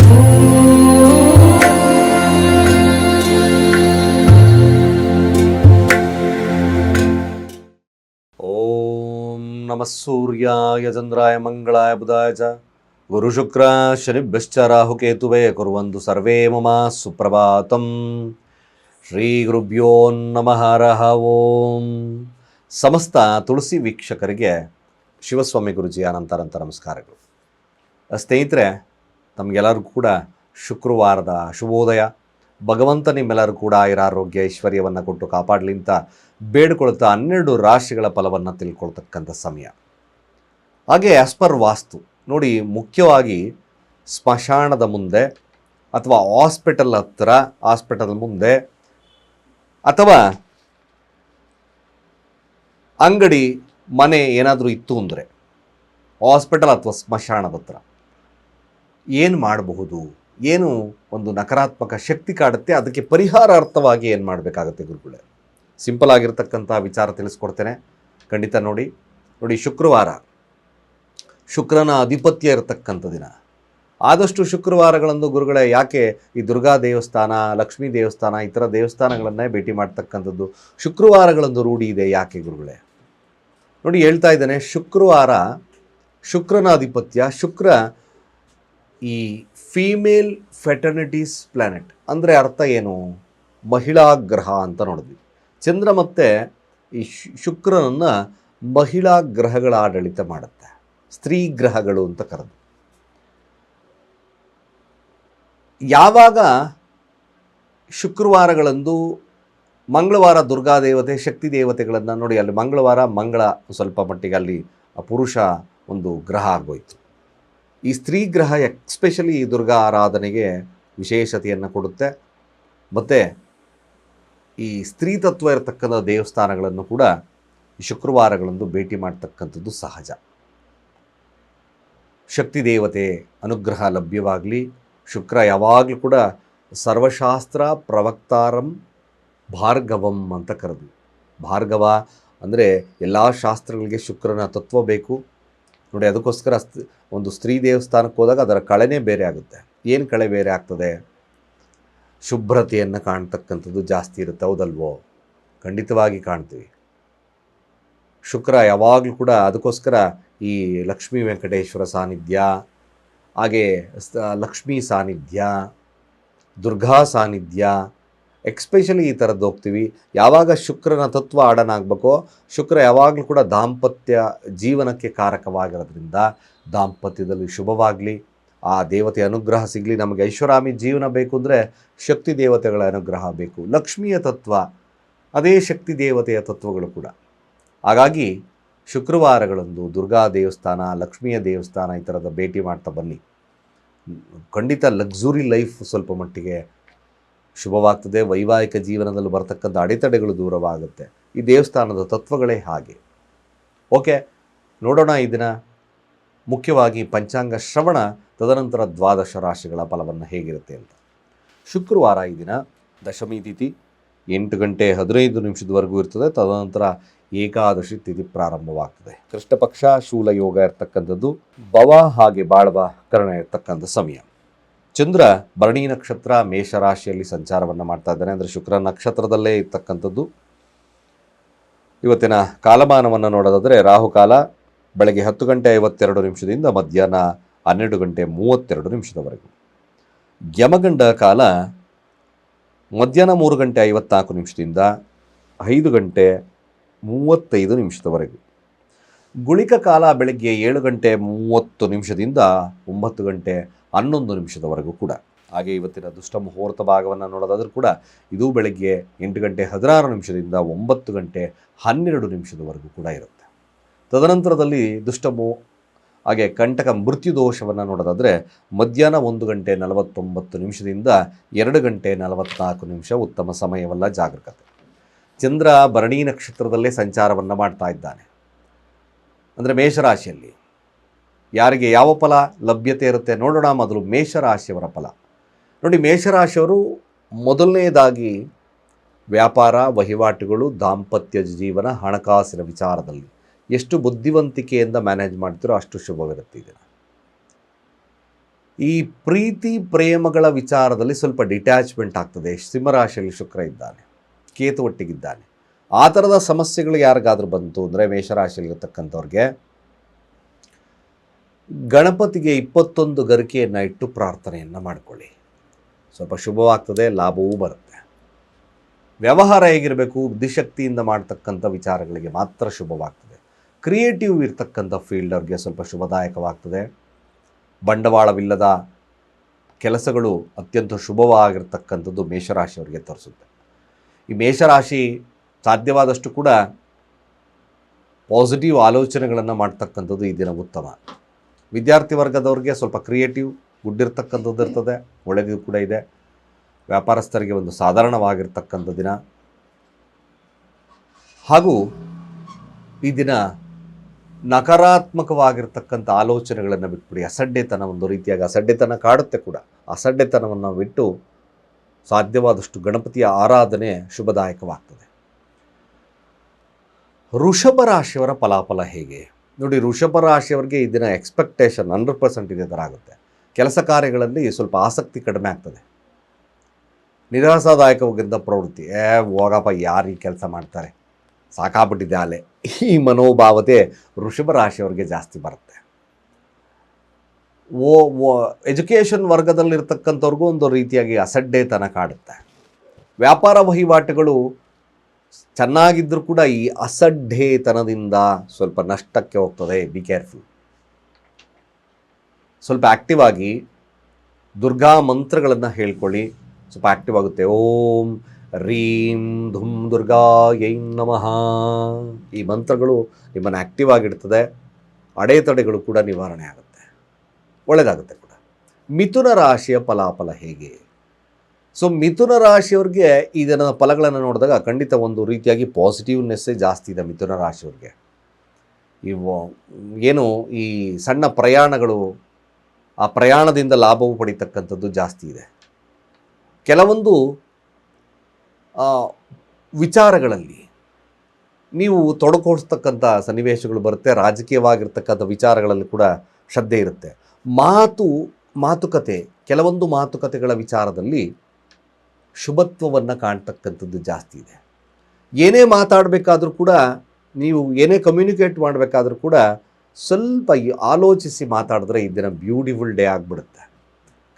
ಓಂ ನಮಃ ಸೂರ್ಯಾಯ ಚಂದ್ರಾಯ ಮಂಗಳಾಯ ಬುಧಾಯ ಚ ಗುರುಶುಕ್ರ ಶನಿಭ್ಯಶ್ಚ ರಾಹುಕೇತುವೇ ಕುರ್ವಂತು ಸರ್ವೇ ಮಮ ಸುಪ್ರಭಾತಂ. ಶ್ರೀ ಗುರುಭ್ಯೋ ನಮಃ. ಹರಃ ಓಂ. ಸಮಸ್ತ ತುಳಸಿ ವೀಕ್ಷಕರಿಗೆ ಶಿವಸ್ವಾಮಿ ಗುರುಜಿಯ ಅನಂತರ ನಮಸ್ಕಾರಗಳು. ಸ್ನೇಹಿತರೆ, ತಮಗೆಲ್ಲರಿಗೂ ಕೂಡ ಶುಕ್ರವಾರದ ಶುಭೋದಯ. ಭಗವಂತ ನಿಮ್ಮೆಲ್ಲರೂ ಕೂಡ ಆಯುರಾರೋಗ್ಯ ಐಶ್ವರ್ಯವನ್ನು ಕೊಟ್ಟು ಕಾಪಾಡಲಿ ಅಂತ ಬೇಡ್ಕೊಳ್ತಾ 12 ರಾಶಿಗಳ ಫಲವನ್ನು ತಿಳ್ಕೊಳ್ತಕ್ಕಂಥ ಸಮಯ. ಹಾಗೆ ಆಸ್ ಪರ್ ವಾಸ್ತು ನೋಡಿ, ಮುಖ್ಯವಾಗಿ ಸ್ಮಶಾನದ ಮುಂದೆ ಅಥವಾ ಹಾಸ್ಪಿಟಲ್ ಹತ್ತಿರ, ಹಾಸ್ಪಿಟಲ್ ಮುಂದೆ ಅಥವಾ ಅಂಗಡಿ ಮನೆ ಏನಾದರೂ ಇತ್ತು ಅಂದರೆ ಹಾಸ್ಪಿಟಲ್ ಅಥವಾ ಸ್ಮಶಾನದ ಹತ್ರ ಏನು ಮಾಡಬಹುದು, ಏನು ಒಂದು ನಕಾರಾತ್ಮಕ ಶಕ್ತಿ ಕಾಡುತ್ತೆ, ಅದಕ್ಕೆ ಪರಿಹಾರಾರ್ಥವಾಗಿ ಏನು ಮಾಡಬೇಕಾಗತ್ತೆ ಗುರುಗಳೇ? ಸಿಂಪಲ್ ಆಗಿರ್ತಕ್ಕಂಥ ವಿಚಾರ ತಿಳಿಸ್ಕೊಡ್ತೇನೆ, ಖಂಡಿತ ನೋಡಿ. ಶುಕ್ರವಾರ ಶುಕ್ರನ ಅಧಿಪತ್ಯ ಇರತಕ್ಕಂಥ ದಿನ. ಆದಷ್ಟು ಶುಕ್ರವಾರಗಳಂದು ಗುರುಗಳೇ ಯಾಕೆ ಈ ದುರ್ಗಾ ದೇವಸ್ಥಾನ, ಲಕ್ಷ್ಮೀ ದೇವಸ್ಥಾನ, ಈ ಥರ ದೇವಸ್ಥಾನಗಳನ್ನೇ ಭೇಟಿ ಮಾಡ್ತಕ್ಕಂಥದ್ದು ಶುಕ್ರವಾರಗಳಂದು ರೂಢಿ ಇದೆ ಯಾಕೆ ಗುರುಗಳೇ? ನೋಡಿ, ಹೇಳ್ತಾ ಇದ್ದಾನೆ, ಶುಕ್ರವಾರ ಶುಕ್ರನ ಅಧಿಪತ್ಯ. ಶುಕ್ರ ಈ ಫೀಮೇಲ್ ಫೆಟರ್ನಿಟೀಸ್ ಪ್ಲಾನೆಟ್ ಅಂದರೆ ಅರ್ಥ ಏನು? ಮಹಿಳಾ ಗ್ರಹ ಅಂತ ನೋಡಿದ್ವಿ. ಚಂದ್ರ ಮತ್ತು ಈ ಶುಕ್ರನನ್ನು ಮಹಿಳಾ ಗ್ರಹಗಳ ಆಡಳಿತ ಮಾಡುತ್ತೆ, ಸ್ತ್ರೀ ಗ್ರಹಗಳು ಅಂತ ಕರೆದು. ಯಾವಾಗ ಶುಕ್ರವಾರಗಳಂದು ಮಂಗಳವಾರ ದುರ್ಗಾ ದೇವತೆ, ಶಕ್ತಿ ದೇವತೆಗಳನ್ನು ನೋಡಿ, ಅಲ್ಲಿ ಮಂಗಳ ಸ್ವಲ್ಪ ಮಟ್ಟಿಗೆ ಅಲ್ಲಿ ಪುರುಷ ಒಂದು ಗ್ರಹ ಆಗೋಯ್ತು. ಈ ಸ್ತ್ರೀ ಗ್ರಹ ಎಸ್ಪೆಷಲಿ ಈ ದುರ್ಗಾ ಆರಾಧನೆಗೆ ವಿಶೇಷತೆಯನ್ನು ಕೊಡುತ್ತೆ. ಮತ್ತು ಈ ಸ್ತ್ರೀ ತತ್ವ ಇರತಕ್ಕಂಥ ದೇವಸ್ಥಾನಗಳನ್ನು ಕೂಡ ಶುಕ್ರವಾರಗಳಂದು ಭೇಟಿ ಮಾಡ್ತಕ್ಕಂಥದ್ದು ಸಹಜ. ಶಕ್ತಿ ದೇವತೆ ಅನುಗ್ರಹ ಲಭ್ಯವಾಗಲಿ. ಶುಕ್ರ ಯಾವಾಗಲೂ ಕೂಡ ಸರ್ವಶಾಸ್ತ್ರ ಪ್ರವಕ್ತಾರಂ ಭಾರ್ಗವಂ ಅಂತ ಕರೆದು. ಭಾರ್ಗವ ಅಂದರೆ ಎಲ್ಲ ಶಾಸ್ತ್ರಗಳಿಗೆ ಶುಕ್ರನ ತತ್ವ ಬೇಕು ನೋಡಿ. ಅದಕ್ಕೋಸ್ಕರ ಒಂದು ಸ್ತ್ರೀ ದೇವಸ್ಥಾನಕ್ಕೆ ಹೋದಾಗ ಅದರ ಕಳೆನೇ ಬೇರೆ ಆಗುತ್ತೆ. ಏನು ಕಳೆ ಬೇರೆ ಆಗ್ತದೆ? ಶುಭ್ರತೆಯನ್ನು ಕಾಣ್ತಕ್ಕಂಥದ್ದು ಜಾಸ್ತಿ ಇರುತ್ತೆ, ಹೌದಲ್ವೋ? ಖಂಡಿತವಾಗಿ ಕಾಣ್ತೀವಿ. ಶುಕ್ರ ಯಾವಾಗಲೂ ಕೂಡ ಅದಕ್ಕೋಸ್ಕರ ಈ ಲಕ್ಷ್ಮೀ ವೆಂಕಟೇಶ್ವರ ಸಾನ್ನಿಧ್ಯ, ಹಾಗೆ ಲಕ್ಷ್ಮೀ ಸಾನ್ನಿಧ್ಯ, ದುರ್ಗಾ ಸಾನ್ನಿಧ್ಯ, ಎಕ್ಸ್ಪೆಷಲಿ ಈ ಥರದ್ದು ಹೋಗ್ತೀವಿ. ಯಾವಾಗ ಶುಕ್ರನ ತತ್ವ ಆಡನಾಗಬೇಕೋ, ಶುಕ್ರ ಯಾವಾಗಲೂ ಕೂಡ ದಾಂಪತ್ಯ ಜೀವನಕ್ಕೆ ಕಾರಕವಾಗಿರೋದ್ರಿಂದ ದಾಂಪತ್ಯದಲ್ಲಿ ಶುಭವಾಗಲಿ, ಆ ದೇವತೆಯ ಅನುಗ್ರಹ ಸಿಗಲಿ. ನಮಗೆ ಐಷಾರಾಮಿ ಜೀವನ ಬೇಕು ಅಂದರೆ ಶಕ್ತಿ ದೇವತೆಗಳ ಅನುಗ್ರಹ ಬೇಕು. ಲಕ್ಷ್ಮಿಯ ತತ್ವ ಅದೇ ಶಕ್ತಿ ದೇವತೆಯ ತತ್ವಗಳು ಕೂಡ. ಹಾಗಾಗಿ ಶುಕ್ರವಾರಗಳಂದು ದುರ್ಗಾ ದೇವಸ್ಥಾನ, ಲಕ್ಷ್ಮಿಯ ದೇವಸ್ಥಾನ ಈ ಥರದ ಭೇಟಿ ಮಾಡ್ತಾ ಬನ್ನಿ. ಖಂಡಿತ ಲಕ್ಸುರಿ ಲೈಫ್ ಸ್ವಲ್ಪ ಮಟ್ಟಿಗೆ ಶುಭವಾಗ್ತದೆ. ವೈವಾಹಿಕ ಜೀವನದಲ್ಲಿ ಬರ್ತಕ್ಕಂಥ ಅಡೆತಡೆಗಳು ದೂರವಾಗುತ್ತೆ. ಈ ದೇವಸ್ಥಾನದ ತತ್ವಗಳೇ ಹಾಗೆ. ಓಕೆ, ನೋಡೋಣ ಈ ದಿನ ಮುಖ್ಯವಾಗಿ ಪಂಚಾಂಗ ಶ್ರವಣ, ತದನಂತರ 12 ರಾಶಿಗಳ ಫಲವನ್ನು ಹೇಗಿರುತ್ತೆ ಅಂತ. ಶುಕ್ರವಾರ ಈ ದಿನ ದಶಮಿ ತಿಥಿ 8 ಗಂಟೆ 15 ನಿಮಿಷದವರೆಗೂ ಇರ್ತದೆ. ತದನಂತರ ಏಕಾದಶಿ ತಿಥಿ ಪ್ರಾರಂಭವಾಗ್ತದೆ. ಕೃಷ್ಣ ಪಕ್ಷ, ಶೂಲ ಯೋಗ ಇರ್ತಕ್ಕಂಥದ್ದು, ಭವ ಹಾಗೆ ಬಾಳವ ಕರ್ಣ ಇರ್ತಕ್ಕಂಥ ಸಮಯ. ಚಂದ್ರ ಭರಣಿ ನಕ್ಷತ್ರ ಮೇಷರಾಶಿಯಲ್ಲಿ ಸಂಚಾರವನ್ನು ಮಾಡ್ತಾ ಇದ್ದಾನೆ, ಅಂದರೆ ಶುಕ್ರ ನಕ್ಷತ್ರದಲ್ಲೇ ಇರ್ತಕ್ಕಂಥದ್ದು. ಇವತ್ತಿನ ಕಾಲಮಾನವನ್ನು ನೋಡೋದಾದರೆ ರಾಹುಕಾಲ ಬೆಳಗ್ಗೆ 10 ಗಂಟೆ 52 ನಿಮಿಷದಿಂದ ಮಧ್ಯಾಹ್ನ 12 ಗಂಟೆ 32 ನಿಮಿಷದವರೆಗೂ. ಯಮಗಂಡ ಕಾಲ ಮಧ್ಯಾಹ್ನ 3 ಗಂಟೆ 54 ನಿಮಿಷದಿಂದ 5 ಗಂಟೆ 35 ನಿಮಿಷದವರೆಗೂ. ಗುಳಿಕ ಕಾಲ ಬೆಳಗ್ಗೆ 7 ಗಂಟೆ 30 ನಿಮಿಷದಿಂದ 9 ಗಂಟೆ 11 ನಿಮಿಷದವರೆಗೂ ಕೂಡ. ಹಾಗೆ ಇವತ್ತಿನ ದುಷ್ಟ ಮುಹೂರ್ತ ಭಾಗವನ್ನು ನೋಡೋದಾದರೂ ಕೂಡ ಇದು ಬೆಳಗ್ಗೆ 8 ಗಂಟೆ 16 ನಿಮಿಷದಿಂದ 9 ಗಂಟೆ 12 ನಿಮಿಷದವರೆಗೂ ಕೂಡ ಇರುತ್ತೆ. ತದನಂತರದಲ್ಲಿ ಹಾಗೆ ಕಂಟಕ ಮೃತ್ಯು ದೋಷವನ್ನು ನೋಡೋದಾದರೆ ಮಧ್ಯಾಹ್ನ 1 ಗಂಟೆ 49 ನಿಮಿಷದಿಂದ 2 ಗಂಟೆ 44 ನಿಮಿಷ ಉತ್ತಮ ಸಮಯವಲ್ಲ, ಜಾಗರೂಕತೆ. ಚಂದ್ರ ಭರಣಿ ನಕ್ಷತ್ರದಲ್ಲೇ ಸಂಚಾರವನ್ನು ಮಾಡ್ತಾ ಇದ್ದಾನೆ, ಅಂದರೆ ಮೇಷರಾಶಿಯಲ್ಲಿ. ಯಾರಿಗೆ ಯಾವ ಫಲ ಲಭ್ಯತೆ ಇರುತ್ತೆ ನೋಡೋಣ. ಮೊದಲು ಮೇಷರಾಶಿಯವರ ಫಲ ನೋಡಿ. ಮೇಷರಾಶಿಯವರು ಮೊದಲನೇದಾಗಿ ವ್ಯಾಪಾರ, ವಹಿವಾಟುಗಳು, ದಾಂಪತ್ಯ ಜೀವನ, ಹಣಕಾಸಿನ ವಿಚಾರದಲ್ಲಿ ಎಷ್ಟು ಬುದ್ಧಿವಂತಿಕೆಯಿಂದ ಮ್ಯಾನೇಜ್ ಮಾಡ್ತೀರೋ ಅಷ್ಟು ಶುಭವಿರುತ್ತೆ. ಇದನ್ನು ಈ ಪ್ರೀತಿ ಪ್ರೇಮಗಳ ವಿಚಾರದಲ್ಲಿ ಸ್ವಲ್ಪ ಡಿಟ್ಯಾಚ್ಮೆಂಟ್ ಆಗ್ತದೆ. ಸಿಂಹರಾಶಿಯಲ್ಲಿ ಶುಕ್ರ ಇದ್ದಾನೆ, ಕೇತು ಒಟ್ಟಿಗಿದ್ದಾನೆ. ಆ ಥರದ ಸಮಸ್ಯೆಗಳು ಯಾರಿಗಾದ್ರೂ ಬಂತು ಅಂದರೆ ಮೇಷರಾಶಿಯಲ್ಲಿರ್ತಕ್ಕಂಥವ್ರಿಗೆ ಗಣಪತಿಗೆ 21 ಗರಿಕೆಯನ್ನು ಇಟ್ಟು ಪ್ರಾರ್ಥನೆಯನ್ನು ಮಾಡಿಕೊಳ್ಳಿ. ಸ್ವಲ್ಪ ಶುಭವಾಗ್ತದೆ, ಲಾಭವೂ ಬರುತ್ತೆ. ವ್ಯವಹಾರ ಹೇಗಿರಬೇಕು? ಬುದ್ಧಿಶಕ್ತಿಯಿಂದ ಮಾಡ್ತಕ್ಕಂಥ ವಿಚಾರಗಳಿಗೆ ಮಾತ್ರ ಶುಭವಾಗ್ತದೆ. ಕ್ರಿಯೇಟಿವ್ ಇರ್ತಕ್ಕಂಥ ಫೀಲ್ಡರ್ಗೆ ಸ್ವಲ್ಪ ಶುಭದಾಯಕವಾಗ್ತದೆ. ಬಂಡವಾಳವಿಲ್ಲದ ಕೆಲಸಗಳು ಅತ್ಯಂತ ಶುಭವಾಗಿರ್ತಕ್ಕಂಥದ್ದು ಮೇಷರಾಶಿಯವರಿಗೆ ತೋರಿಸುತ್ತೆ. ಈ ಮೇಷರಾಶಿ ಸಾಧ್ಯವಾದಷ್ಟು ಕೂಡ ಪಾಸಿಟಿವ್ ಆಲೋಚನೆಗಳನ್ನು ಮಾಡ್ತಕ್ಕಂಥದ್ದು ಈ ದಿನ ಉತ್ತಮ. ವಿದ್ಯಾರ್ಥಿ ವರ್ಗದವ್ರಿಗೆ ಸ್ವಲ್ಪ ಕ್ರಿಯೇಟಿವ್ ಗುಡ್ ಇರ್ತಕ್ಕಂಥದ್ದು ಇರ್ತದೆ, ಒಳ್ಳೆಯದು ಕೂಡ ಇದೆ. ವ್ಯಾಪಾರಸ್ಥರಿಗೆ ಒಂದು ಸಾಧಾರಣವಾಗಿರ್ತಕ್ಕಂಥ ದಿನ. ಹಾಗೂ ಈ ದಿನ ನಕಾರಾತ್ಮಕವಾಗಿರ್ತಕ್ಕಂಥ ಆಲೋಚನೆಗಳನ್ನು ಬಿಟ್ಬಿಡಿ. ಅಸಡ್ಡೆತನ, ಒಂದು ರೀತಿಯಾಗಿ ಅಸಡ್ಡೆತನ ಕಾಡುತ್ತೆ ಕೂಡ. ಅಸಡ್ಡೆತನವನ್ನು ಬಿಟ್ಟು ಸಾಧ್ಯವಾದಷ್ಟು ಗಣಪತಿಯ ಆರಾಧನೆ ಶುಭದಾಯಕವಾಗ್ತದೆ. ವೃಷಭ ರಾಶಿಯವರ ಫಲಾಫಲ ಹೇಗೆ ನೋಡಿ. ವೃಷಭ ರಾಶಿಯವರಿಗೆ ಈ ದಿನ ಎಕ್ಸ್ಪೆಕ್ಟೇಷನ್ 100% ಇದೇ ಥರ ಆಗುತ್ತೆ. ಕೆಲಸ ಕಾರ್ಯಗಳಲ್ಲಿ ಸ್ವಲ್ಪ ಆಸಕ್ತಿ ಕಡಿಮೆ ಆಗ್ತದೆ. ನಿರಾಶಾದಾಯಕವಾಗಿದ್ದ ಪ್ರವೃತ್ತಿ, ಹೋಗಪ್ಪ ಯಾರು ಈ ಕೆಲಸ ಮಾಡ್ತಾರೆ, ಸಾಕಾಗ್ಬಿಟ್ಟಿದೆ ಅಲೆ, ಈ ಮನೋಭಾವತೆ ವೃಷಭ ರಾಶಿಯವರಿಗೆ ಜಾಸ್ತಿ ಬರುತ್ತೆ. ಎಜುಕೇಷನ್ ವರ್ಗದಲ್ಲಿರ್ತಕ್ಕಂಥವ್ರಿಗೂ ಒಂದು ರೀತಿಯಾಗಿ ಅಸಡ್ಡೆತನ ಕಾಡುತ್ತೆ. ವ್ಯಾಪಾರ ವಹಿವಾಟುಗಳು ಚೆನ್ನಾಗಿದ್ದರೂ ಕೂಡ ಈ ಅಸಡ್ಡೆತನದಿಂದ ಸ್ವಲ್ಪ ನಷ್ಟಕ್ಕೆ ಹೋಗ್ತದೆ. Be careful. ಸ್ವಲ್ಪ ಆ್ಯಕ್ಟಿವ್ ಆಗಿ ದುರ್ಗಾ ಮಂತ್ರಗಳನ್ನು ಹೇಳ್ಕೊಳ್ಳಿ, ಸ್ವಲ್ಪ ಆ್ಯಕ್ಟಿವ್ ಆಗುತ್ತೆ. ಓಂ ರೀಂ ಧುಂ ದುರ್ಗಾ ಯೈ ನಮಃ. ಈ ಮಂತ್ರಗಳು ನಿಮ್ಮನ್ನು ಆ್ಯಕ್ಟಿವ್ ಆಗಿಡ್ತದೆ. ಅಡೆತಡೆಗಳು ಕೂಡ ನಿವಾರಣೆ ಆಗುತ್ತೆ, ಒಳ್ಳೆಯದಾಗುತ್ತೆ ಕೂಡ. ಮಿಥುನ ರಾಶಿಯ ಫಲಾಫಲ ಹೇಗೆ? ಸೊ ಮಿಥುನ ರಾಶಿಯವ್ರಿಗೆ ಈ ದಿನದ ಫಲಗಳನ್ನು ನೋಡಿದಾಗ ಖಂಡಿತ ಒಂದು ರೀತಿಯಾಗಿ ಪಾಸಿಟಿವ್ನೆಸ್ಸೇ ಜಾಸ್ತಿ ಇದೆ ಮಿಥುನ ರಾಶಿಯವ್ರಿಗೆ. ಇವು ಏನು ಈ ಸಣ್ಣ ಪ್ರಯಾಣಗಳು, ಆ ಪ್ರಯಾಣದಿಂದ ಲಾಭವು ಪಡಿತಕ್ಕಂಥದ್ದು ಜಾಸ್ತಿ ಇದೆ. ಕೆಲವೊಂದು ವಿಚಾರಗಳಲ್ಲಿ ನೀವು ತೊಡಕೊಳಿಸ್ತಕ್ಕಂಥ ಸನ್ನಿವೇಶಗಳು ಬರುತ್ತೆ. ರಾಜಕೀಯವಾಗಿರ್ತಕ್ಕಂಥ ವಿಚಾರಗಳಲ್ಲಿ ಕೂಡ ಶ್ರದ್ಧೆ ಇರುತ್ತೆ. ಮಾತುಕತೆ, ಕೆಲವೊಂದು ಮಾತುಕತೆಗಳ ವಿಚಾರದಲ್ಲಿ ಶುಭತ್ವವನ್ನು ಕಾಣ್ತಕ್ಕಂಥದ್ದು ಜಾಸ್ತಿ ಇದೆ. ಏನೇ ಮಾತಾಡಬೇಕಾದ್ರೂ ಕೂಡ, ನೀವು ಏನೇ ಕಮ್ಯುನಿಕೇಟ್ ಮಾಡಬೇಕಾದ್ರೂ ಕೂಡ ಸ್ವಲ್ಪ ಆಲೋಚಿಸಿ ಮಾತಾಡಿದ್ರೆ ಈ ದಿನ ಬ್ಯೂಟಿಫುಲ್ ಡೇ ಆಗಿಬಿಡುತ್ತೆ.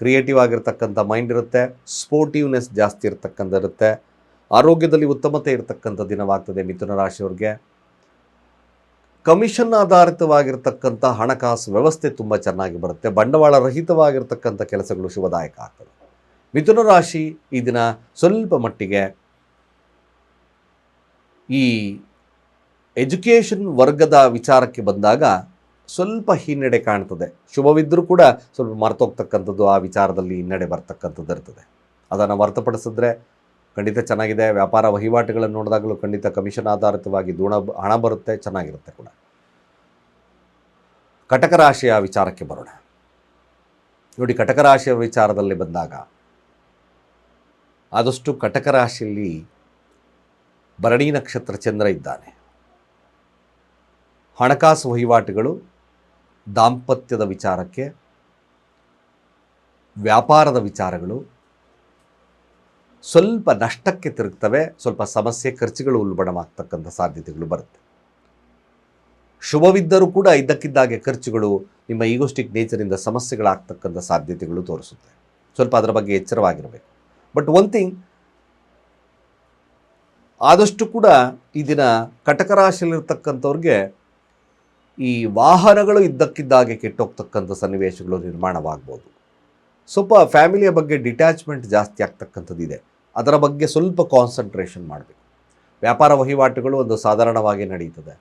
ಕ್ರಿಯೇಟಿವ್ ಆಗಿರ್ತಕ್ಕಂಥ ಮೈಂಡ್ ಇರುತ್ತೆ, ಸ್ಪೋರ್ಟಿವ್ನೆಸ್ ಜಾಸ್ತಿ ಇರ್ತಕ್ಕಂಥ ಇರುತ್ತೆ. ಆರೋಗ್ಯದಲ್ಲಿ ಉತ್ತಮತೆ ಇರತಕ್ಕಂಥ ದಿನವಾಗ್ತದೆ ಮಿಥುನ ರಾಶಿಯವ್ರಿಗೆ. ಕಮಿಷನ್ ಆಧಾರಿತವಾಗಿರ್ತಕ್ಕಂಥ ಹಣಕಾಸು ವ್ಯವಸ್ಥೆ ತುಂಬ ಚೆನ್ನಾಗಿ ಬರುತ್ತೆ. ಬಂಡವಾಳ ರಹಿತವಾಗಿರ್ತಕ್ಕಂಥ ಕೆಲಸಗಳು ಶುಭದಾಯಕ ಆಗ್ತದೆ. ಮಿಥುನ ರಾಶಿ ಈ ದಿನ ಸ್ವಲ್ಪ ಮಟ್ಟಿಗೆ ಈ ಎಜುಕೇಷನ್ ವರ್ಗದ ವಿಚಾರಕ್ಕೆ ಬಂದಾಗ ಸ್ವಲ್ಪ ಹಿನ್ನಡೆ ಕಾಣ್ತದೆ. ಶುಭವಿದ್ದರೂ ಕೂಡ ಸ್ವಲ್ಪ ಮರೆತೋಗ್ತಕ್ಕಂಥದ್ದು, ಆ ವಿಚಾರದಲ್ಲಿ ಹಿನ್ನಡೆ ಬರ್ತಕ್ಕಂಥದ್ದು ಇರ್ತದೆ. ಅದನ್ನು ಹೊರತುಪಡಿಸಿದ್ರೆ ಖಂಡಿತ ಚೆನ್ನಾಗಿದೆ. ವ್ಯಾಪಾರ ವಹಿವಾಟುಗಳನ್ನು ನೋಡಿದಾಗಲೂ ಖಂಡಿತ ಕಮಿಷನ್ ಆಧಾರಿತವಾಗಿ ಹಣ ಬರುತ್ತೆ, ಚೆನ್ನಾಗಿರುತ್ತೆ ಕೂಡ. ಕಟಕ ರಾಶಿಯ ವಿಚಾರಕ್ಕೆ ಬರೋಣ ನೋಡಿ. ಕಟಕ ರಾಶಿಯ ವಿಚಾರದಲ್ಲಿ ಬಂದಾಗ ಆದಷ್ಟು ಕಟಕ ರಾಶಿಯಲ್ಲಿ ಭರಣಿ ನಕ್ಷತ್ರ ಚಂದ್ರ ಇದ್ದಾನೆ. ಹಣಕಾಸು ವಹಿವಾಟುಗಳು, ದಾಂಪತ್ಯದ ವಿಚಾರಕ್ಕೆ, ವ್ಯಾಪಾರದ ವಿಚಾರಗಳು ಸ್ವಲ್ಪ ನಷ್ಟಕ್ಕೆ ತಿರುಗ್ತವೆ. ಸ್ವಲ್ಪ ಸಮಸ್ಯೆ, ಖರ್ಚುಗಳು ಉಲ್ಬಣವಾಗ್ತಕ್ಕಂಥ ಸಾಧ್ಯತೆಗಳು ಬರುತ್ತೆ. ಶುಭವಿದ್ದರೂ ಕೂಡ ಇದ್ದಕ್ಕಿದ್ದಾಗೆ ಖರ್ಚುಗಳು, ನಿಮ್ಮ ಈಗೋಸ್ಟಿಕ್ ನೇಚರಿಂದ ಸಮಸ್ಯೆಗಳಾಗ್ತಕ್ಕಂಥ ಸಾಧ್ಯತೆಗಳು ತೋರಿಸುತ್ತೆ. ಸ್ವಲ್ಪ ಅದರ ಬಗ್ಗೆ ಎಚ್ಚರವಾಗಿರಬೇಕು. ಬಟ್ ಒನ್ ಥಿಂಗ್, ಆದಷ್ಟು ಕೂಡ ಈ ದಿನ ಕಟಕ ರಾಶಿಯಲ್ಲಿರ್ತಕ್ಕಂಥವ್ರಿಗೆ ಈ ವಾಹನಗಳು ಇದ್ದಕ್ಕಿದ್ದಾಗೆ ಕೆಟ್ಟೋಗ್ತಕ್ಕಂಥ ಸನ್ನಿವೇಶಗಳು ನಿರ್ಮಾಣವಾಗ್ಬೋದು. ಸ್ವಲ್ಪ ಫ್ಯಾಮಿಲಿಯ ಬಗ್ಗೆ ಡಿಟ್ಯಾಚ್ಮೆಂಟ್ ಜಾಸ್ತಿ ಆಗ್ತಕ್ಕಂಥದ್ದು ಇದೆ. ಅದರ ಬಗ್ಗೆ ಸ್ವಲ್ಪ ಕಾನ್ಸಂಟ್ರೇಷನ್ ಮಾಡಬೇಕು. ವ್ಯಾಪಾರ ವಹಿವಾಟುಗಳು ಒಂದು ಸಾಧಾರಣವಾಗಿ ನಡೀತದೆ.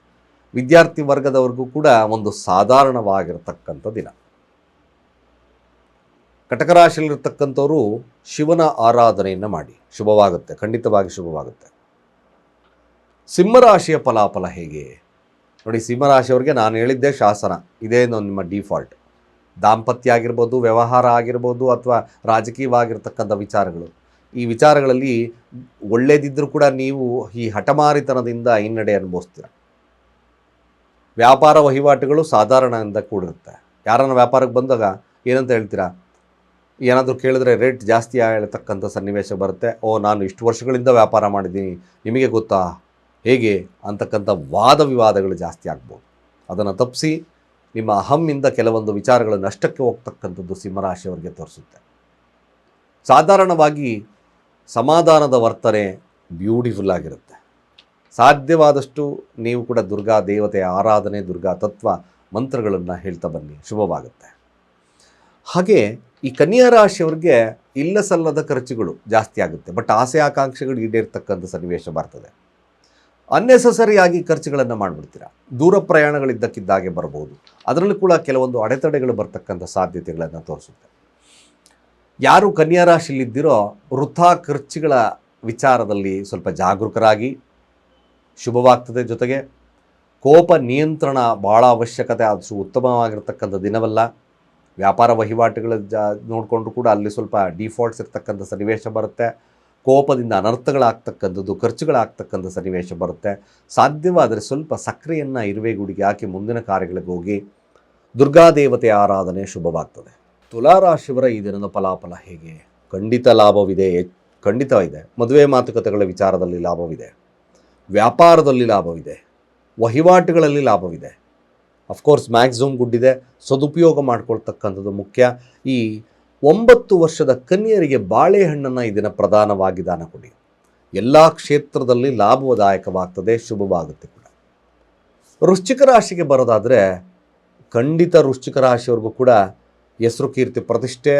ವಿದ್ಯಾರ್ಥಿ ವರ್ಗದವರೆಗೂ ಕೂಡ ಒಂದು ಸಾಧಾರಣವಾಗಿರ್ತಕ್ಕಂಥ ದಿನ. ಕಟಕ ರಾಶಿಯಲ್ಲಿರ್ತಕ್ಕಂಥವರು ಶಿವನ ಆರಾಧನೆಯನ್ನು ಮಾಡಿ, ಶುಭವಾಗುತ್ತೆ, ಖಂಡಿತವಾಗಿ ಶುಭವಾಗುತ್ತೆ. ಸಿಂಹರಾಶಿಯ ಫಲಾಫಲ ಹೇಗೆ ನೋಡಿ. ಸಿಂಹರಾಶಿಯವರಿಗೆ ನಾನು ಹೇಳಿದ್ದೆ ಶಾಸನ, ಇದೇ ನಿಮ್ಮ ಡಿಫಾಲ್ಟ್. ದಾಂಪತ್ಯ ಆಗಿರ್ಬೋದು, ವ್ಯವಹಾರ ಆಗಿರ್ಬೋದು, ಅಥವಾ ರಾಜಕೀಯವಾಗಿರ್ತಕ್ಕಂಥ ವಿಚಾರಗಳು, ಈ ವಿಚಾರಗಳಲ್ಲಿ ಒಳ್ಳೆಯದಿದ್ದರೂ ಕೂಡ ನೀವು ಈ ಹಠಮಾರಿತನದಿಂದ ಹಿನ್ನಡೆ ಅನುಭವಿಸ್ತೀರ. ವ್ಯಾಪಾರ ವಹಿವಾಟುಗಳು ಸಾಧಾರಣದಿಂದ ಕೂಡಿರುತ್ತೆ. ಯಾರನ್ನ ವ್ಯಾಪಾರಕ್ಕೆ ಬಂದಾಗ ಏನಂತ ಹೇಳ್ತೀರಾ, ಏನಾದರೂ ಕೇಳಿದ್ರೆ ರೇಟ್ ಜಾಸ್ತಿ ಹೇಳ್ತಕ್ಕಂಥ ಸನ್ನಿವೇಶ ಬರುತ್ತೆ. ಓ, ನಾನು ಇಷ್ಟು ವರ್ಷಗಳಿಂದ ವ್ಯಾಪಾರ ಮಾಡಿದ್ದೀನಿ, ನಿಮಗೆ ಗೊತ್ತಾ ಹೇಗೆ ಅಂತಕ್ಕಂಥ ವಾದ ವಿವಾದಗಳು ಜಾಸ್ತಿ ಆಗ್ಬೋದು. ಅದನ್ನು ತಪ್ಪಿಸಿ ನಿಮ್ಮ ಅಹಮ್ಮಿಂದ ಕೆಲವೊಂದು ವಿಚಾರಗಳು ನಷ್ಟಕ್ಕೆ ಹೋಗ್ತಕ್ಕಂಥದ್ದು ಸಿಂಹರಾಶಿಯವರಿಗೆ ತೋರಿಸುತ್ತೆ. ಸಾಧಾರಣವಾಗಿ ಸಮಾಧಾನದ ವರ್ತನೆ ಬ್ಯೂಟಿಫುಲ್ ಆಗಿರುತ್ತೆ. ಸಾಧ್ಯವಾದಷ್ಟು ನೀವು ಕೂಡ ದುರ್ಗಾ ದೇವತೆಯ ಆರಾಧನೆ, ದುರ್ಗಾ ತತ್ವ ಮಂತ್ರಗಳನ್ನು ಹೇಳ್ತಾ ಬನ್ನಿ, ಶುಭವಾಗುತ್ತೆ. ಹಾಗೆ ಈ ಕನ್ಯಾ ರಾಶಿಯವರಿಗೆ ಇಲ್ಲ ಸಲ್ಲದ ಖರ್ಚುಗಳು ಜಾಸ್ತಿ ಆಗುತ್ತೆ, ಬಟ್ ಆಸೆ ಆಕಾಂಕ್ಷೆಗಳು ಈಡೇರ್ತಕ್ಕಂಥ ಸನ್ನಿವೇಶ ಬರ್ತದೆ. ಅನ್ನೆಸಸರಿಯಾಗಿ ಖರ್ಚುಗಳನ್ನು ಮಾಡಿಬಿಡ್ತೀರಾ. ದೂರ ಪ್ರಯಾಣಗಳಿದ್ದಕ್ಕಿದ್ದಾಗೆ ಬರ್ಬೋದು. ಅದರಲ್ಲೂ ಕೂಡ ಕೆಲವೊಂದು ಅಡೆತಡೆಗಳು ಬರ್ತಕ್ಕಂಥ ಸಾಧ್ಯತೆಗಳನ್ನು ತೋರಿಸುತ್ತೆ. ಯಾರು ಕನ್ಯಾ ರಾಶಿಯಲ್ಲಿದ್ದೀರೋ ವೃಥಾ ಖರ್ಚುಗಳ ವಿಚಾರದಲ್ಲಿ ಸ್ವಲ್ಪ ಜಾಗರೂಕರಾಗಿ, ಶುಭವಾಗ್ತದೆ. ಜೊತೆಗೆ ಕೋಪ ನಿಯಂತ್ರಣ ಭಾಳ ಅವಶ್ಯಕತೆ. ಅದು ಉತ್ತಮವಾಗಿರ್ತಕ್ಕಂಥ ದಿನವಲ್ಲ. ವ್ಯಾಪಾರ ವಹಿವಾಟುಗಳ ನೋಡಿಕೊಂಡ್ರು ಕೂಡ ಅಲ್ಲಿ ಸ್ವಲ್ಪ ಡಿಫಾಲ್ಟ್ಸ್ ಇರ್ತಕ್ಕಂಥ ಸನ್ನಿವೇಶ ಬರುತ್ತೆ. ಕೋಪದಿಂದ ಅನರ್ಥಗಳಾಗ್ತಕ್ಕಂಥದ್ದು, ಖರ್ಚುಗಳಾಗ್ತಕ್ಕಂಥ ಸನ್ನಿವೇಶ ಬರುತ್ತೆ. ಸಾಧ್ಯವಾದರೆ ಸ್ವಲ್ಪ ಸಕ್ಕರೆಯನ್ನು ಇರುವೆಗೂಡಿಗೆ ಹಾಕಿ ಮುಂದಿನ ಕಾರ್ಯಗಳಿಗೆ ಹೋಗಿ. ದುರ್ಗಾದೇವತೆಯ ಆರಾಧನೆ ಶುಭವಾಗ್ತದೆ. ತುಲಾರಾಶಿಯವರ ಈ ದಿನದ ಫಲಾಫಲ ಹೇಗೆ? ಖಂಡಿತ ಲಾಭವಿದೆ, ಖಂಡಿತ ಇದೆ. ಮದುವೆ ಮಾತುಕತೆಗಳ ವಿಚಾರದಲ್ಲಿ ಲಾಭವಿದೆ, ವ್ಯಾಪಾರದಲ್ಲಿ ಲಾಭವಿದೆ, ವಹಿವಾಟುಗಳಲ್ಲಿ ಲಾಭವಿದೆ. ಅಫ್ಕೋರ್ಸ್ ಮ್ಯಾಕ್ಸಿಮಮ್ ಗುಡ್ಡಿದೆ. ಸದುಪಯೋಗ ಮಾಡ್ಕೊಳ್ತಕ್ಕಂಥದ್ದು ಮುಖ್ಯ. ಈ 9 ವರ್ಷದ ಕನ್ಯರಿಗೆ ಬಾಳೆಹಣ್ಣನ್ನು ಈ ದಿನ ಪ್ರಧಾನವಾಗಿ ದಾನ ಕೊಡಿ. ಎಲ್ಲ ಕ್ಷೇತ್ರದಲ್ಲಿ ಲಾಭದಾಯಕವಾಗ್ತದೆ, ಶುಭವಾಗುತ್ತೆ ಕೂಡ. ವೃಶ್ಚಿಕ ರಾಶಿಗೆ ಬರೋದಾದರೆ ಖಂಡಿತ ವೃಶ್ಚಿಕ ರಾಶಿಯವ್ರಿಗೂ ಕೂಡ ಹೆಸರು, ಕೀರ್ತಿ, ಪ್ರತಿಷ್ಠೆ,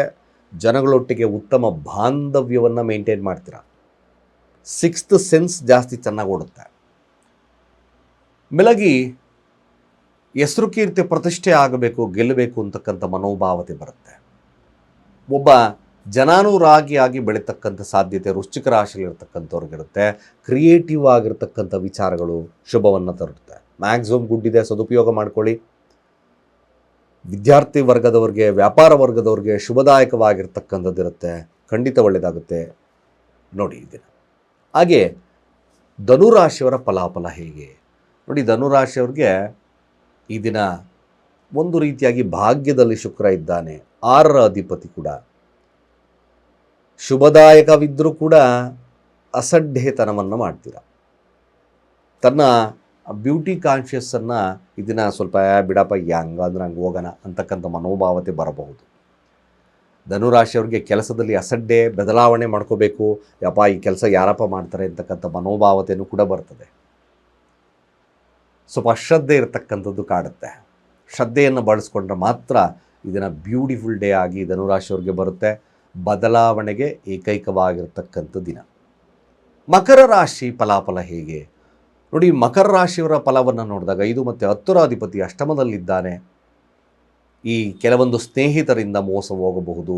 ಜನಗಳೊಟ್ಟಿಗೆ ಉತ್ತಮ ಬಾಂಧವ್ಯವನ್ನು ಮೇಂಟೈನ್ ಮಾಡ್ತೀರಾ. 6th ಸೆನ್ಸ್ ಜಾಸ್ತಿ ಚೆನ್ನಾಗಿ ಓಡುತ್ತೆ. ಮೆಲಗಿ ಹೆಸರು, ಕೀರ್ತಿ, ಪ್ರತಿಷ್ಠೆ ಆಗಬೇಕು, ಗೆಲ್ಲಬೇಕು ಅಂತಕ್ಕಂಥ ಮನೋಭಾವತೆ ಬರುತ್ತೆ. ಒಬ್ಬ ಜನಾನುರಾಗಿಯಾಗಿ ಬೆಳೀತಕ್ಕಂಥ ಸಾಧ್ಯತೆ ವೃಶ್ಚಿಕ ರಾಶಿಯಲ್ಲಿರ್ತಕ್ಕಂಥವ್ರಿಗಿರುತ್ತೆ. ಕ್ರಿಯೇಟಿವ್ ಆಗಿರ್ತಕ್ಕಂಥ ವಿಚಾರಗಳು ಶುಭವನ್ನು ತರುತ್ತೆ. ಮ್ಯಾಕ್ಸಿಮಮ್ ಗುಡ್ಡಿದೆ, ಸದುಪಯೋಗ ಮಾಡ್ಕೊಳ್ಳಿ. ವಿದ್ಯಾರ್ಥಿ ವರ್ಗದವ್ರಿಗೆ, ವ್ಯಾಪಾರ ವರ್ಗದವ್ರಿಗೆ ಶುಭದಾಯಕವಾಗಿರ್ತಕ್ಕಂಥದ್ದಿರುತ್ತೆ. ಖಂಡಿತ ಒಳ್ಳೆಯದಾಗುತ್ತೆ ನೋಡಿ ಈ ದಿನ. ಹಾಗೆ ಧನುರಾಶಿಯವರ ಫಲಾಫಲ ಹೇಗೆ ನೋಡಿ? ಧನುರಾಶಿಯವ್ರಿಗೆ ಈ ದಿನ ಒಂದು ರೀತಿಯಾಗಿ ಭಾಗ್ಯದಲ್ಲಿ ಶುಕ್ರ ಇದ್ದಾನೆ, 6ರ ಅಧಿಪತಿ ಕೂಡ. ಶುಭದಾಯಕವಿದ್ದರೂ ಕೂಡ ಅಸಡ್ಡೆತನವನ್ನು ಮಾಡ್ತೀರ. ತನ್ನ ಬ್ಯೂಟಿ ಕಾನ್ಷಿಯಸ್ಸನ್ನು ಇದನ್ನು ಸ್ವಲ್ಪ ಬಿಡಪ್ಪ, ಹಂಗಂದ್ರೆ ಹಂಗೆ ಹೋಗೋಣ ಅಂತಕ್ಕಂಥ ಮನೋಭಾವತೆ ಬರಬಹುದು. ಧನುರಾಶಿಯವ್ರಿಗೆ ಕೆಲಸದಲ್ಲಿ ಅಸಡ್ಡೆ, ಬದಲಾವಣೆ ಮಾಡ್ಕೋಬೇಕು, ಯಪ್ಪ ಈ ಕೆಲಸ ಯಾರಪ್ಪ ಮಾಡ್ತಾರೆ ಅಂತಕ್ಕಂಥ ಮನೋಭಾವತೆಯೂ ಕೂಡ ಬರ್ತದೆ. ಸ್ವಲ್ಪ ಅಶ್ರದ್ಧೆ ಇರತಕ್ಕಂಥದ್ದು ಕಾಡುತ್ತೆ. ಶ್ರದ್ಧೆಯನ್ನು ಬಳಸ್ಕೊಂಡ್ರೆ ಮಾತ್ರ ಇದನ್ನು ಬ್ಯೂಟಿಫುಲ್ ಡೇ ಆಗಿ ಧನುರಾಶಿಯವ್ರಿಗೆ ಬರುತ್ತೆ. ಬದಲಾವಣೆಗೆ ಏಕೈಕವಾಗಿರ್ತಕ್ಕಂಥ ದಿನ. ಮಕರ ರಾಶಿ ಫಲಾಫಲ ಹೇಗೆ ನೋಡಿ? ಮಕರ ರಾಶಿಯವರ ಫಲವನ್ನು ನೋಡಿದಾಗ 5 ಮತ್ತು 10ರ ಅಧಿಪತಿ ಅಷ್ಟಮದಲ್ಲಿದ್ದಾನೆ. ಈ ಕೆಲವೊಂದು ಸ್ನೇಹಿತರಿಂದ ಮೋಸ ಹೋಗಬಹುದು,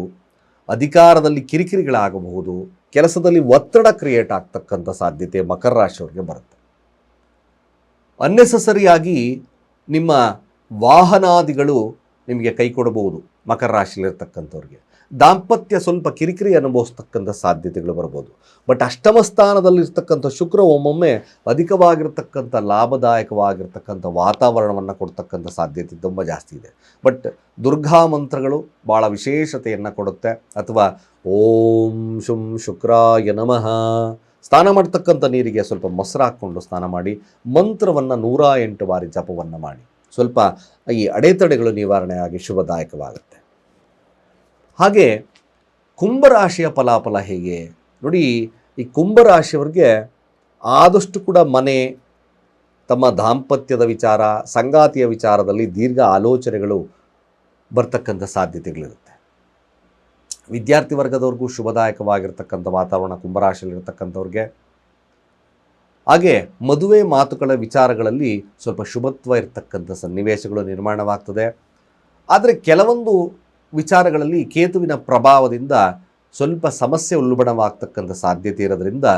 ಅಧಿಕಾರದಲ್ಲಿ ಕಿರಿಕಿರಿಗಳಾಗಬಹುದು, ಕೆಲಸದಲ್ಲಿ ಒತ್ತಡ ಕ್ರಿಯೇಟ್ ಆಗ್ತಕ್ಕಂಥ ಸಾಧ್ಯತೆ ಮಕರ ರಾಶಿಯವರಿಗೆ ಬರುತ್ತೆ. ಅನ್ನೆಸಸರಿಯಾಗಿ ನಿಮ್ಮ ವಾಹನಾದಿಗಳು ನಿಮಗೆ ಕೈ ಕೊಡಬಹುದು. ಮಕರ ರಾಶಿಯಲ್ಲಿರ್ತಕ್ಕಂಥವ್ರಿಗೆ ದಾಂಪತ್ಯ ಸ್ವಲ್ಪ ಕಿರಿಕಿರಿ ಅನುಭವಿಸ್ತಕ್ಕಂಥ ಸಾಧ್ಯತೆಗಳು ಬರ್ಬೋದು. ಬಟ್ ಅಷ್ಟಮ ಸ್ಥಾನದಲ್ಲಿರ್ತಕ್ಕಂಥ ಶುಕ್ರ ಒಮ್ಮೊಮ್ಮೆ ಅಧಿಕವಾಗಿರ್ತಕ್ಕಂಥ ಲಾಭದಾಯಕವಾಗಿರ್ತಕ್ಕಂಥ ವಾತಾವರಣವನ್ನು ಕೊಡ್ತಕ್ಕಂಥ ಸಾಧ್ಯತೆ ತುಂಬ ಜಾಸ್ತಿ ಇದೆ. ಬಟ್ ದುರ್ಗಾ ಮಂತ್ರಗಳು ಭಾಳ ವಿಶೇಷತೆಯನ್ನು ಕೊಡುತ್ತೆ. ಅಥವಾ ಓಂ ಶುಂ ಶುಕ್ರಾಯ ನಮಃ, ಸ್ನಾನ ಮಾಡ್ತಕ್ಕಂಥ ನೀರಿಗೆ ಸ್ವಲ್ಪ ಮೊಸರು ಹಾಕ್ಕೊಂಡು ಸ್ನಾನ ಮಾಡಿ, ಮಂತ್ರವನ್ನು 108 ಬಾರಿ ಜಪವನ್ನು ಮಾಡಿ. ಸ್ವಲ್ಪ ಈ ಅಡೆತಡೆಗಳು ನಿವಾರಣೆ ಆಗಿ ಶುಭದಾಯಕವಾಗುತ್ತೆ. ಹಾಗೆ ಕುಂಭರಾಶಿಯ ಫಲಾಫಲ ಹೇಗೆ ನೋಡಿ? ಈ ಕುಂಭರಾಶಿಯವರಿಗೆ ಆದಷ್ಟು ಕೂಡ ಮನೆ, ತಮ್ಮ ದಾಂಪತ್ಯದ ವಿಚಾರ, ಸಂಗಾತಿಯ ವಿಚಾರದಲ್ಲಿ ದೀರ್ಘ ಆಲೋಚನೆಗಳು ಬರ್ತಕ್ಕಂಥ ಸಾಧ್ಯತೆಗಳಿರುತ್ತೆ. ವಿದ್ಯಾರ್ಥಿ ವರ್ಗದವ್ರಿಗೂ ಶುಭದಾಯಕವಾಗಿರ್ತಕ್ಕಂಥ ವಾತಾವರಣ ಕುಂಭರಾಶಿಯಲ್ಲಿರ್ತಕ್ಕಂಥವ್ರಿಗೆ. ಹಾಗೆ ಮದುವೆ ಮಾತುಗಳ ವಿಚಾರಗಳಲ್ಲಿ ಸ್ವಲ್ಪ ಶುಭತ್ವ ಇರತಕ್ಕಂಥ ಸನ್ನಿವೇಶಗಳು ನಿರ್ಮಾಣವಾಗ್ತದೆ. ಆದರೆ ಕೆಲವೊಂದು ವಿಚಾರಗಳಲ್ಲಿ ಕೇತುವಿನ ಪ್ರಭಾವದಿಂದ ಸ್ವಲ್ಪ ಸಮಸ್ಯೆ ಉಲ್ಬಣವಾಗ್ತಕ್ಕಂಥ ಸಾಧ್ಯತೆ ಇರೋದ್ರಿಂದ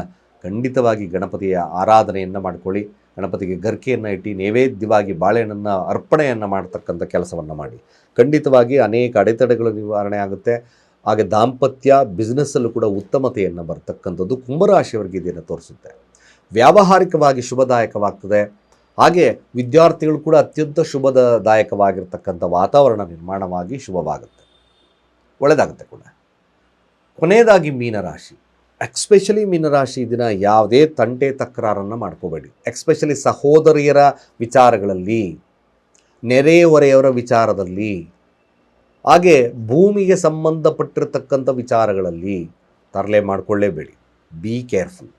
ಖಂಡಿತವಾಗಿ ಗಣಪತಿಯ ಆರಾಧನೆಯನ್ನು ಮಾಡ್ಕೊಳ್ಳಿ. ಗಣಪತಿಗೆ ಗರ್ಕೆಯನ್ನು ಇಟ್ಟು ನೈವೇದ್ಯವಾಗಿ ಬಾಳೆಹಣ್ಣನ್ನು ಅರ್ಪಣೆಯನ್ನು ಮಾಡ್ತಕ್ಕಂಥ ಕೆಲಸವನ್ನು ಮಾಡಿ. ಖಂಡಿತವಾಗಿ ಅನೇಕ ಅಡೆತಡೆಗಳು ನಿವಾರಣೆ ಆಗುತ್ತೆ. ಹಾಗೆ ದಾಂಪತ್ಯ, ಬಿಸ್ನೆಸ್ಸಲ್ಲೂ ಕೂಡ ಉತ್ತಮತೆಯನ್ನು ಬರ್ತಕ್ಕಂಥದ್ದು ಕುಂಭರಾಶಿಯವರಿಗೆ ಇದನ್ನು ತೋರಿಸುತ್ತೆ. ವ್ಯಾವಹಾರಿಕವಾಗಿ ಶುಭದಾಯಕವಾಗ್ತದೆ. ಹಾಗೆ ವಿದ್ಯಾರ್ಥಿಗಳು ಕೂಡ ಅತ್ಯಂತ ಶುಭದಾಯಕವಾಗಿರ್ತಕ್ಕಂಥ ವಾತಾವರಣ ನಿರ್ಮಾಣವಾಗಿ ಶುಭವಾಗುತ್ತೆ, ಒಳ್ಳೆಯದಾಗುತ್ತೆ ಕೂಡ. ಕೊನೆಯದಾಗಿ ಮೀನರಾಶಿ. ಎಕ್ಸ್ಪೆಷಲಿ ಮೀನರಾಶಿ ದಿನ ಯಾವುದೇ ತಂಟೆ ತಕರಾರನ್ನು ಮಾಡ್ಕೋಬೇಡಿ. ಎಕ್ಸ್ಪೆಷಲಿ ಸಹೋದರಿಯರ ವಿಚಾರಗಳಲ್ಲಿ, ನೆರೆಹೊರೆಯವರ ವಿಚಾರದಲ್ಲಿ, ಹಾಗೆ ಭೂಮಿಗೆ ಸಂಬಂಧಪಟ್ಟಿರತಕ್ಕಂಥ ವಿಚಾರಗಳಲ್ಲಿ ತರಲೆ ಮಾಡಿಕೊಳ್ಳೇಬೇಡಿ. Be careful.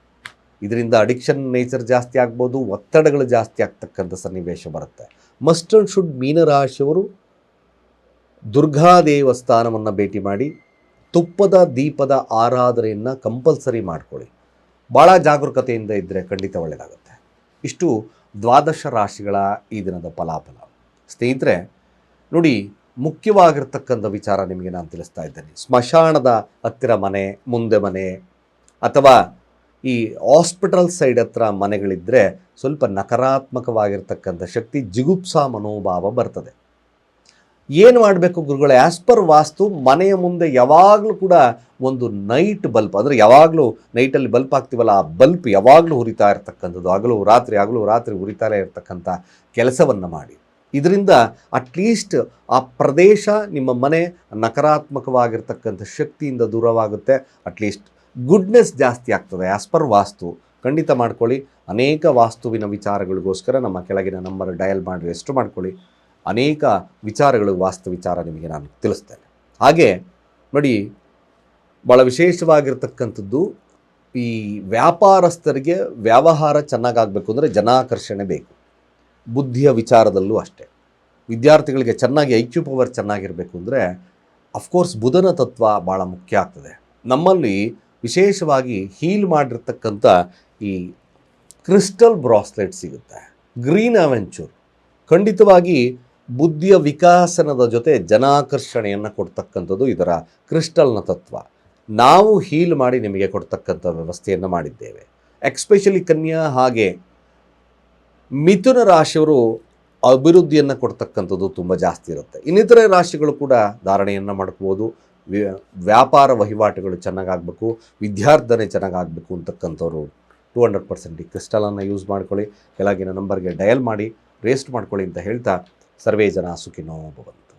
ಇದರಿಂದ ಅಡಿಕ್ಷನ್ ನೇಚರ್ ಜಾಸ್ತಿ ಆಗ್ಬೋದು, ಒತ್ತಡಗಳು ಜಾಸ್ತಿ ಆಗ್ತಕ್ಕಂಥ ಸನ್ನಿವೇಶ ಬರುತ್ತೆ. ಮಸ್ಟ್ ಆ್ಯಂಡ್ ಶುಡ್ ಮೀನರಾಶಿಯವರು ದುರ್ಗಾ ದೇವಸ್ಥಾನವನ್ನು ಭೇಟಿ ಮಾಡಿ ತುಪ್ಪದ ದೀಪದ ಆರಾಧನೆಯನ್ನು ಕಂಪಲ್ಸರಿ ಮಾಡ್ಕೊಳ್ಳಿ. ಭಾಳ ಜಾಗರೂಕತೆಯಿಂದ ಇದ್ದರೆ ಖಂಡಿತ ಒಳ್ಳೆಯದಾಗುತ್ತೆ. ಇಷ್ಟು ದ್ವಾದಶ ರಾಶಿಗಳ ಈ ದಿನದ ಫಲಾಫಲ. ಸ್ನೇಹಿತರೆ ನೋಡಿ, ಮುಖ್ಯವಾಗಿರ್ತಕ್ಕಂಥ ವಿಚಾರ ನಿಮಗೆ ನಾನು ತಿಳಿಸ್ತಾ ಇದ್ದೇನೆ. ಸ್ಮಶಾನದ ಹತ್ತಿರ ಮನೆ, ಮುಂದೆ ಮನೆ, ಅಥವಾ ಈ ಹಾಸ್ಪಿಟಲ್ ಸೈಡ್ ಹತ್ರ ಮನೆಗಳಿದ್ದರೆ ಸ್ವಲ್ಪ ನಕಾರಾತ್ಮಕವಾಗಿರ್ತಕ್ಕಂಥ ಶಕ್ತಿ, ಜಿಗುಪ್ಸಾ ಮನೋಭಾವ ಬರ್ತದೆ. ಏನು ಮಾಡಬೇಕು ಗುರುಗಳೇ? ಆ್ಯಸ್ ಪರ್ ವಾಸ್ತು ಮನೆಯ ಮುಂದೆ ಯಾವಾಗಲೂ ಕೂಡ ಒಂದು ನೈಟ್ ಬಲ್ಪ್, ಅಂದರೆ ಯಾವಾಗಲೂ ನೈಟಲ್ಲಿ ಬಲ್ಪ್ ಹಾಕ್ತೀವಲ್ಲ, ಆ ಬಲ್ಪ್ ಯಾವಾಗಲೂ ಉರಿತಾ ಇರ್ತಕ್ಕಂಥದ್ದು, ಆಗಲೂ ರಾತ್ರಿ ಉರಿತಾಲೇ ಇರ್ತಕ್ಕಂಥ ಕೆಲಸವನ್ನು ಮಾಡಿ. ಇದರಿಂದ ಅಟ್ಲೀಸ್ಟ್ ಆ ಪ್ರದೇಶ, ನಿಮ್ಮ ಮನೆ ನಕಾರಾತ್ಮಕವಾಗಿರ್ತಕ್ಕಂಥ ಶಕ್ತಿಯಿಂದ ದೂರವಾಗುತ್ತೆ. ಅಟ್ಲೀಸ್ಟ್ ಗುಡ್ನೆಸ್ ಜಾಸ್ತಿ ಆಗ್ತದೆ. ಆ್ಯಸ್ ಪರ್ ವಾಸ್ತು ಖಂಡಿತ ಮಾಡ್ಕೊಳ್ಳಿ. ಅನೇಕ ವಾಸ್ತುವಿನ ವಿಚಾರಗಳಿಗೋಸ್ಕರ ನಮ್ಮ ಕೆಳಗಿನ ನಂಬರ್ ಡಯಲ್ ಮಾಡಿ ರೆಸ್ಟ್ ಮಾಡ್ಕೊಳ್ಳಿ. ಅನೇಕ ವಿಚಾರಗಳು, ವಾಸ್ತು ವಿಚಾರ ನಿಮಗೆ ನಾನು ತಿಳಿಸ್ತೇನೆ. ಹಾಗೆ ನೋಡಿ, ಭಾಳ ವಿಶೇಷವಾಗಿರ್ತಕ್ಕಂಥದ್ದು, ಈ ವ್ಯಾಪಾರಸ್ಥರಿಗೆ ವ್ಯವಹಾರ ಚೆನ್ನಾಗಾಗಬೇಕು ಅಂದರೆ ಜನಾಕರ್ಷಣೆ ಬೇಕು. ಬುದ್ಧಿಯ ವಿಚಾರದಲ್ಲೂ ಅಷ್ಟೇ. ವಿದ್ಯಾರ್ಥಿಗಳಿಗೆ ಚೆನ್ನಾಗಿ IQ ಪವರ್ ಚೆನ್ನಾಗಿರಬೇಕು ಅಂದರೆ ಅಫ್ಕೋರ್ಸ್ ಬುಧನ ತತ್ವ ಭಾಳ ಮುಖ್ಯ ಆಗ್ತದೆ. ನಮ್ಮಲ್ಲಿ ವಿಶೇಷವಾಗಿ ಹೀಲ್ ಮಾಡಿರ್ತಕ್ಕಂಥ ಈ ಕ್ರಿಸ್ಟಲ್ ಬ್ರಾಸ್ಲೆಟ್ ಸಿಗುತ್ತೆ, ಗ್ರೀನ್ ಅವೆಂಚೂರ್. ಖಂಡಿತವಾಗಿ ಬುದ್ಧಿಯ ವಿಕಾಸನದ ಜೊತೆ ಜನಾಕರ್ಷಣೆಯನ್ನು ಕೊಡ್ತಕ್ಕಂಥದ್ದು ಇದರ ಕ್ರಿಸ್ಟಲ್ನ ತತ್ವ. ನಾವು ಹೀಲ್ ಮಾಡಿ ನಿಮಗೆ ಕೊಡ್ತಕ್ಕಂಥ ವ್ಯವಸ್ಥೆಯನ್ನು ಮಾಡಿದ್ದೇವೆ. ಎಕ್ಸ್ಪೆಷಲಿ ಕನ್ಯಾ ಹಾಗೆ ಮಿಥುನ ರಾಶಿಯವರು ಅಭಿವೃದ್ಧಿಯನ್ನು ಕೊಡ್ತಕ್ಕಂಥದ್ದು ತುಂಬ ಜಾಸ್ತಿ ಇರುತ್ತೆ. ಇನ್ನಿತರೆ ರಾಶಿಗಳು ಕೂಡ ಧಾರಣೆಯನ್ನು ಮಾಡ್ಕೋಬೋದು. ವ್ಯಾಪಾರ ವಹಿವಾಟುಗಳು ಚೆನ್ನಾಗಾಗಬೇಕು, ವಿದ್ಯಾರ್ಧನೆ ಚೆನ್ನಾಗಾಗಬೇಕು ಅಂತಕ್ಕಂಥವ್ರು 200% ಈ ಕ್ರಿಸ್ಟಲನ್ನು ಯೂಸ್ ಮಾಡ್ಕೊಳ್ಳಿ. ಕೆಳಗಿನ ನಂಬರ್ಗೆ ಡಯಲ್ ಮಾಡಿ ರೇಸ್ಟ್ ಮಾಡ್ಕೊಳ್ಳಿ ಅಂತ ಹೇಳ್ತಾ, ಸರ್ವೇ ಜನ ಸುಖಿನೋ ಭವಂತು.